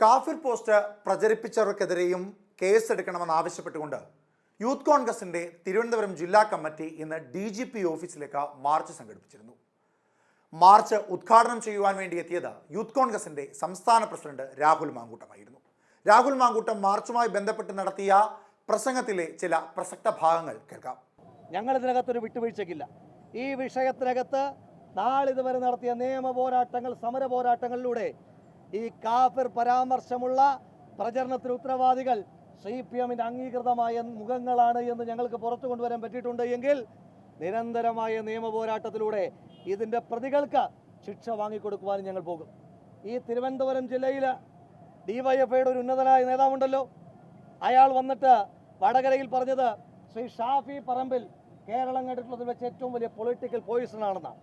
കാഫിർ പോസ്റ്റ് പ്രചരിപ്പിച്ചവർക്കെതിരെയും കേസെടുക്കണമെന്ന് ആവശ്യപ്പെട്ടുകൊണ്ട് യൂത്ത് കോൺഗ്രസിന്റെ തിരുവനന്തപുരം ജില്ലാ കമ്മിറ്റി ഇന്ന് DGP ഓഫീസിലേക്ക് മാർച്ച് സംഘടിപ്പിച്ചിരുന്നു. മാർച്ച് ഉദ്ഘാടനം ചെയ്യുവാൻ വേണ്ടി എത്തിയത് യൂത്ത് കോൺഗ്രസിന്റെ സംസ്ഥാന പ്രസിഡന്റ് രാഹുൽ മാങ്കൂട്ടമായിരുന്നു. രാഹുൽ മാങ്കൂട്ടം മാർച്ചുമായി ബന്ധപ്പെട്ട് നടത്തിയ പ്രസംഗത്തിലെ ചില പ്രസക്ത ഭാഗങ്ങൾ കേൾക്കാം. ഞങ്ങൾ ഇതിനകത്തൊരു വിട്ടുവീഴ്ചയ്ക്കില്ല. ഈ വിഷയത്തിനകത്ത് നാളിതുവരെ നടത്തിയ നിയമ പോരാട്ടങ്ങൾ, സമര പോരാട്ടങ്ങളിലൂടെ ഈ കാഫിർ പരാമർശമുള്ള പ്രചരണത്തിന് ഉത്തരവാദികൾ CPMന്റെ അംഗീകൃതമായ മുഖങ്ങളാണ് എന്ന് ഞങ്ങൾക്ക് പുറത്തു കൊണ്ടുവരാൻ പറ്റിയിട്ടുണ്ട് എങ്കിൽ നിരന്തരമായ നിയമ പോരാട്ടത്തിലൂടെ ഇതിൻ്റെ പ്രതികൾക്ക് ശിക്ഷ വാങ്ങിക്കൊടുക്കുവാനും ഞങ്ങൾ പോകും. ഈ തിരുവനന്തപുരം ജില്ലയിൽ DYFIയുടെ ഒരു ഉന്നതനായ നേതാവുണ്ടല്ലോ, അയാൾ വന്നിട്ട് വടകരയിൽ പറഞ്ഞത് ശ്രീ ഷാഫി പറമ്പിൽ കേരളം കണ്ടിട്ടുള്ളതിൽ വെച്ച് ഏറ്റവും വലിയ പൊളിറ്റിക്കൽ പോയിസൺ ആണെന്നാണ്.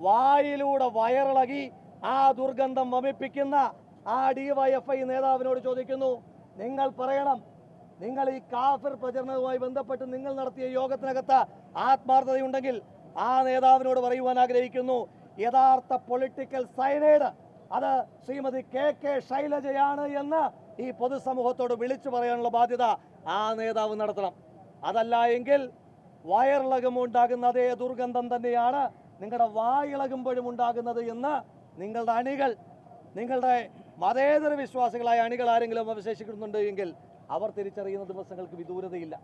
വായിലൂടെ വയറിളകി ആ ദുർഗന്ധം വമിപ്പിക്കുന്ന ആ DYFI നേതാവിനോട് ചോദിക്കുന്നു, നിങ്ങൾ പറയണം, നിങ്ങൾ ഈ കാഫിർ പ്രചരണവുമായി ബന്ധപ്പെട്ട് നിങ്ങൾ നടത്തിയ യോഗത്തിനകത്ത് ആത്മാർത്ഥതയുണ്ടെങ്കിൽ ആ നേതാവിനോട് പറയുവാൻ ആഗ്രഹിക്കുന്നു, യഥാർത്ഥ പൊളിറ്റിക്കൽ സൈനൈഡ് അത് ശ്രീമതി KK ശൈലജയാണ് എന്ന് ഈ പൊതുസമൂഹത്തോട് വിളിച്ചു പറയാനുള്ള ബാധ്യത ആ നേതാവ് നടത്തണം. അതല്ല എങ്കിൽ വയറിളകുമ്പോൾ ഉണ്ടാകുന്ന അതേ ദുർഗന്ധം തന്നെയാണ് നിങ്ങളുടെ വായിളകുമ്പോഴും ഉണ്ടാകുന്നത് എന്ന് നിങ്ങളുടെ അണികൾ, നിങ്ങളുടെ മതേതര വിശ്വാസികളായ അണികൾ ആരെങ്കിലും അവശേഷിക്കുന്നുണ്ട് എങ്കിൽ അവർ തിരിച്ചറിയുന്ന ദിവസങ്ങൾക്ക് വിദൂരതയില്ല.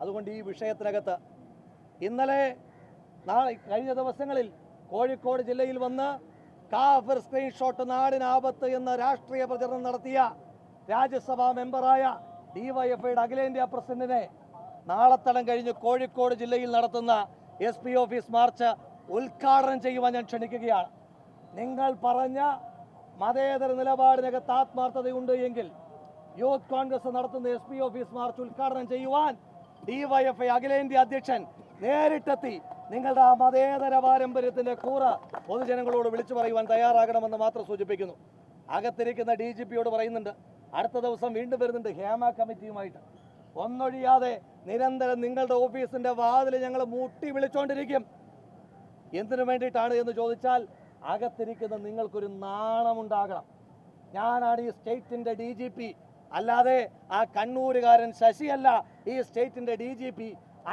അതുകൊണ്ട് ഈ വിഷയത്തിനകത്ത് ഇന്നലെ കഴിഞ്ഞ ദിവസങ്ങളിൽ കോഴിക്കോട് ജില്ലയിൽ വന്ന് കാഫിർ സ്ക്രീൻഷോട്ട് നാടിനാപത്ത് എന്ന രാഷ്ട്രീയ പ്രചരണം നടത്തിയ രാജ്യസഭാ മെമ്പറായ DYFIയുടെ അഖിലേന്ത്യാ പ്രസിഡന്റിനെ നാളത്തടം കഴിഞ്ഞ് കോഴിക്കോട് ജില്ലയിൽ നടത്തുന്ന SP ഓഫീസ് മാർച്ച് ഉദ്ഘാടനം ചെയ്യുവാൻ ഞാൻ ക്ഷണിക്കുകയാണ്. നിങ്ങൾ പറഞ്ഞ മതേതര നിലപാടിനകത്ത് ആത്മാർത്ഥതയുണ്ട് എങ്കിൽ യൂത്ത് കോൺഗ്രസ് നടത്തുന്ന SP ഓഫീസ് മാർച്ച് ഉദ്ഘാടനം ചെയ്യുവാൻ DYFI അഖിലേന്ത്യാ അധ്യക്ഷൻ നേരിട്ടെത്തി നിങ്ങളുടെ ആ മതേതര പാരമ്പര്യത്തിന്റെ കൂറ പൊതുജനങ്ങളോട് വിളിച്ചു പറയുവാൻ തയ്യാറാകണമെന്ന് മാത്രം സൂചിപ്പിക്കുന്നു. അകത്തിരിക്കുന്ന DGPയോട് പറയുന്നുണ്ട്, അടുത്ത ദിവസം വീണ്ടും വരുന്നുണ്ട് ഹേമ കമ്മിറ്റിയുമായിട്ട്. ഒന്നൊഴിയാതെ നിരന്തരം നിങ്ങളുടെ ഓഫീസിന്റെ വാതിൽ ഞങ്ങൾ മുട്ടി വിളിച്ചുകൊണ്ടിരിക്കും. എന്തിനു വേണ്ടിയിട്ടാണ് എന്ന് ചോദിച്ചാൽ അകത്തിരിക്കുന്ന നിങ്ങൾക്കൊരു നാണമുണ്ടാകണം. ഞാനാണ് ഈ സ്റ്റേറ്റിന്റെ DGP, അല്ലാതെ ആ കണ്ണൂരുകാരൻ ശശിയല്ല ഈ സ്റ്റേറ്റിന്റെ DGP.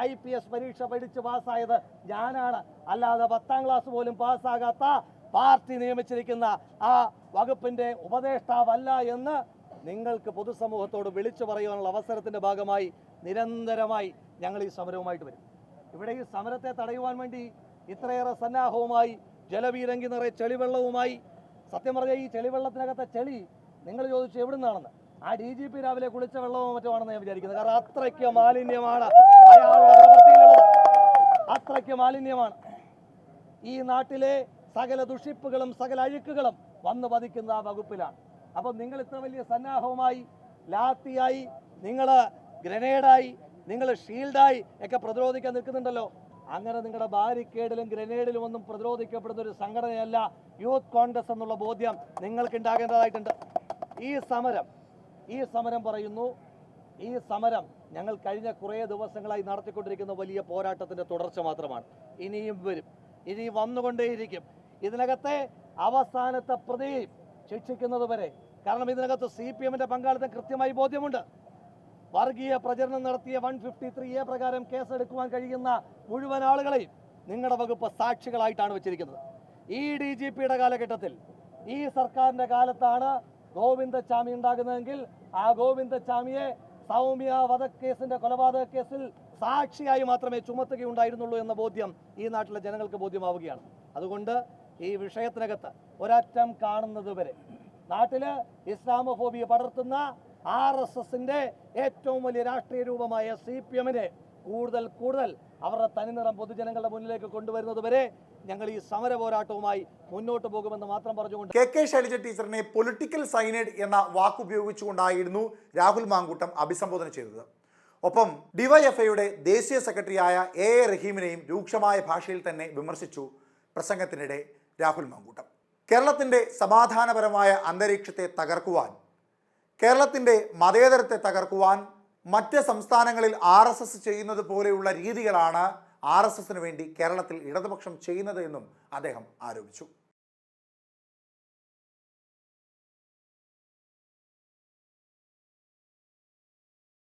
IPS പരീക്ഷ പഠിച്ച് പാസ്സായത് ഞാനാണ്, അല്ലാതെ 10ാം ക്ലാസ് പോലും പാസ്സാകാത്ത പാർട്ടി നിയമിച്ചിരിക്കുന്ന ആ വകുപ്പിന്റെ ഉപദേഷ്ടാവല്ല എന്ന് നിങ്ങൾക്ക് പൊതുസമൂഹത്തോട് വിളിച്ചു പറയാനുള്ള അവസരത്തിന്റെ ഭാഗമായി നിരന്തരമായി ഞങ്ങൾ ഈ സമരവുമായിട്ട് വരും. ഇവിടെ ഈ സമരത്തെ തടയുവാൻ വേണ്ടി ഇത്രയേറെ സന്നാഹവുമായി ജലവീരങ്കി നിറയെ ചെളിവെള്ളവുമായി, സത്യം പറഞ്ഞാൽ ഈ ചെളിവെള്ളത്തിനകത്തെ ചെളി നിങ്ങൾ ചോദിച്ചു എവിടെ നിന്നാണെന്ന്, ആ DGP രാവിലെ കുളിച്ച വെള്ളമോ മറ്റോ ആണെന്ന് ഞാൻ വിചാരിക്കുന്നത്. കാരണം അത്രയ്ക്ക് മാലിന്യമാണ് അയാളുടെ പ്രവൃത്തിയിലുള്ളത്, അത്രയ്ക്ക് മാലിന്യമാണ്. ഈ നാട്ടിലെ സകല ദുഷിപ്പുകളും സകല അഴുക്കുകളും വന്ന് പതിക്കുന്ന ആ വകുപ്പിലാണ്. അപ്പം നിങ്ങൾ ഇത്ര വലിയ സന്നാഹവുമായി, ലാത്തിയായി, നിങ്ങൾ ഗ്രനേഡായി, നിങ്ങൾ ഷീൽഡായി ഒക്കെ പ്രതിരോധിക്കാൻ നിൽക്കുന്നുണ്ടല്ലോ. അങ്ങനെ നിങ്ങളുടെ ബാരിക്കേഡിലും ഗ്രനേഡിലും ഒന്നും പ്രതിരോധിക്കപ്പെടുന്ന ഒരു സംഘടനയല്ല യൂത്ത് കോൺഗ്രസ് എന്നുള്ള ബോധ്യം നിങ്ങൾക്ക് ഉണ്ടാകേണ്ടതായിട്ടുണ്ട്. ഈ സമരം പറയുന്നു, ഈ സമരം ഞങ്ങൾ കഴിഞ്ഞ കുറേ ദിവസങ്ങളായി നടത്തിക്കൊണ്ടിരിക്കുന്ന വലിയ പോരാട്ടത്തിന്റെ തുടർച്ച മാത്രമാണ്. ഇനിയും വരും, ഇനി വന്നുകൊണ്ടേയിരിക്കും. ഇതിനകത്തെ അവസാനത്തെ പ്രതി ശിക്ഷിക്കുന്നത് വരെ. കാരണം ഇതിനകത്ത് CPMന്റെ പങ്കാളിത്തം കൃത്യമായി ബോധ്യമുണ്ട്. വർഗീയ പ്രചരണം നടത്തിയ 153A പ്രകാരം കേസെടുക്കുവാൻ കഴിയുന്ന മുഴുവൻ ആളുകളെയും നിങ്ങളുടെ വകുപ്പ് സാക്ഷികളായിട്ടാണ് വെച്ചിരിക്കുന്നത്. ഈ DGPയുടെ കാലഘട്ടത്തിൽ, ഈ സർക്കാരിന്റെ കാലത്താണ് ഗോവിന്ദച്ചാമി ഉണ്ടാകുന്നതെങ്കിൽ ആ ഗോവിന്ദച്ചാമിയെ സൗമ്യ വധക്കേസിന്റെ കൊലപാതക കേസിൽ സാക്ഷിയായി മാത്രമേ ചുമത്തുകയുണ്ടായിരുന്നുള്ളൂ എന്ന ബോധ്യം ഈ നാട്ടിലെ ജനങ്ങൾക്ക് ബോധ്യമാവുകയാണ്. അതുകൊണ്ട് ഈ വിഷയത്തിനകത്ത് ഒരറ്റം കാണുന്നത് വരെ നാട്ടില് ഇസ്ലാമോഫോബിയ പടർത്തുന്ന RSSന്റെ ഏറ്റവും വലിയ രാഷ്ട്രീയ രൂപമായ CPMനെ കൂടുതൽ അവരുടെ തനിനിറം പൊതുജനങ്ങളുടെ മുന്നിലേക്ക് കൊണ്ടുവരുന്നത് വരെ ഞങ്ങൾ ഈ സമര പോരാട്ടവുമായി മുന്നോട്ട് പോകുമെന്ന് മാത്രം പറഞ്ഞുകൊണ്ട് KK ശൈലജ ടീച്ചറിനെ പൊളിറ്റിക്കൽ സൈനൈഡ് എന്ന വാക്കുപയോഗിച്ചുകൊണ്ടായിരുന്നു രാഹുൽ മാങ്കൂട്ടം അഭിസംബോധന ചെയ്തത്. ഒപ്പം DYFIയുടെ ദേശീയ സെക്രട്ടറിയായ AA റഹീമിനെയും രൂക്ഷമായ ഭാഷയിൽ തന്നെ വിമർശിച്ചു പ്രസംഗത്തിനിടെ രാഹുൽ മാങ്കൂട്ടം. കേരളത്തിൻ്റെ സമാധാനപരമായ അന്തരീക്ഷത്തെ തകർക്കുവാൻ, കേരളത്തിൻ്റെ മതേതരത്തെ തകർക്കുവാൻ മറ്റ് സംസ്ഥാനങ്ങളിൽ RSS ചെയ്യുന്നത് പോലെയുള്ള രീതികളാണ് RSSന് വേണ്ടി കേരളത്തിൽ ഇടതുപക്ഷം ചെയ്യുന്നത് എന്നും അദ്ദേഹം ആരോപിച്ചു.